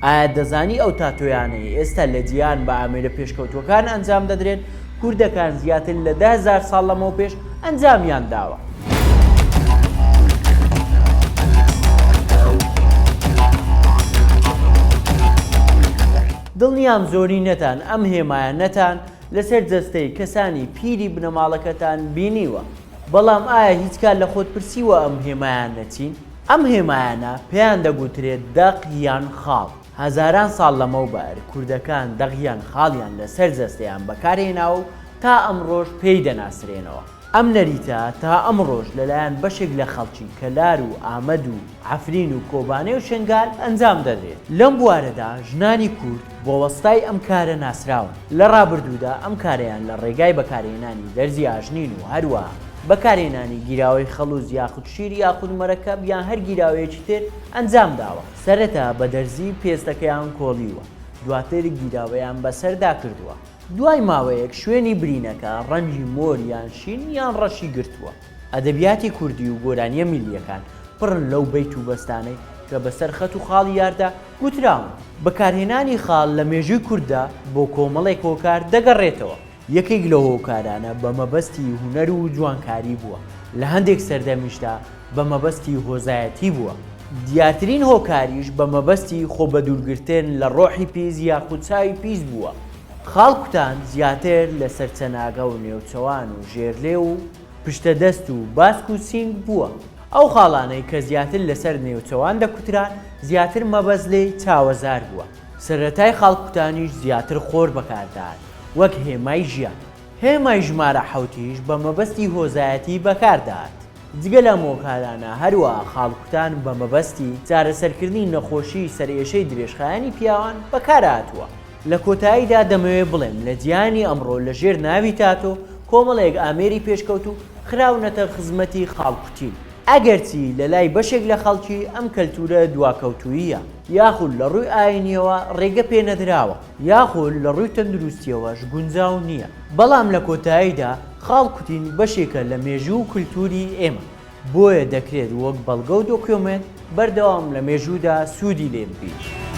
ئایا دەزانی ئەو تاتۆیانەی ئێستا لە جیهان بە ئامێرە پێشکەوتوەکان ئەنجام دەدرێن کوردەکان زیاتر لە 10,000 ساڵ لەمەوە پێش ئەنجامیان داوە. دڵنیام زۆری نەتان ئەم هێمایانەتان لەسەر جەستەی کەسانی پیری بنەماڵەکەتان بینیوە، بەڵام ئایا هیچ کات لە خۆت پرسیوە ئەم هێمایانە چین؟ ئەم هێمایانە پێیان دەگوترێت دەق یان خاڵ. هەزاران ساڵ لەمەوبەر کوردەکان دەغیان خاڵیان لەسەر جەستەیان بەکارهێناوە و تا ئەمڕۆژ پێی دەناسرێنەوە. ئەم نەریتە تا ئەمڕۆژ لەلایەن بەشێک لە خەڵکی کەلار و ئامەد و عەفرین و کۆبانێ و شنگال ئەنجام دەدرێت. لەم بوارەدا ژنانی کورد بۆ وەستای ئەم کارە ناسراون. لە ڕابردوودا ئەم کارەیان لە ڕێگای بەکارهێنانی دەرزی ئاژنین و هەروەها بەکارهێنانی گیراوەی خەڵوز یاخود شیر یاخود مەرەکەب یان هەر گیراوەیەکی تر ئەنجام داوە. سەرەتا بە دەرزی پێستەکەیان کۆڵیوە، دواتر گیراوەیان بەسەردا کردووە. دوای ماوەیەک شوێنی برینەکە ڕەنگی مۆر یان شین یان ڕەشی گرتووە. ئەدەبیاتی کوردی و گۆرانیە میلیەکان پڕن لەو بەیت و بەستانەی کە بەسەر خەت و خاڵی یاردا گوتراون. بەکارهێنانی خاڵ لە مێژووی کووردا بۆ کۆمەڵێک هۆکار دەگەڕێتەوە. یەکێک لە هۆکارانە بە مەبەستی هونەر و جوانکاری بووە، لە هەندێک سەردەمیشدا بە مەبەستی هۆزایەتی بووە. دیارترین هۆکاریش بە مەبەستی خۆ بە دوورگرتن لە ڕۆحی پیس یاخود چاوی پیس بووە. خاڵ کوتان زیاتر لە سەرچەناگە و نێوچەوان و ژێرلێ و پشتەدەست و باسک و سینگ بووە. ئەو خاڵانەی کە زیاتر لەسەر نێوچەوان دەکوتران زیاتر مەبەز لێی چاوەزار بووە. سەرەتای خاڵ کوتانیش زیاتر خۆر بەکاردان وەک هێمای ژیان. هێمای ژمارە حەوتیش بە مەبەستی هۆزایەتی بەکاردات. جگە لە هۆکارانە هەروەها خاڵکوتان بە مەبەستی چارەسەرکردنی نەخۆشی سەرئێشەی درێژخایانی پیاوان بەکارهاتووە. لە کۆتاییدا دەمەوێت بڵێم لە جیهانی ئەمڕۆ لە ژێر ناوی تاتۆ کۆمەڵێک ئامێری پێشکەوت و خراونەتە خزمەتی خاڵکوتین. ئەگەرچی لە لای بەشێک لە خەڵکی ئەم کەلتورە دواکەوتوویە، یاخود لە ڕووی ئاینیەوە ڕێگە پێنەدراوە، یاخود لە ڕووی تەندروستیەوەش گونجاو نییە، بەڵام لە کۆتاییدا خاڵکوتین بەشێکە لە مێژوو و کولتوری ئێمە. بۆیە دەکرێت وەک بەڵگە و دۆکیۆمنت بەردەوام لە مێژوودا سوودی لێ بکەیت.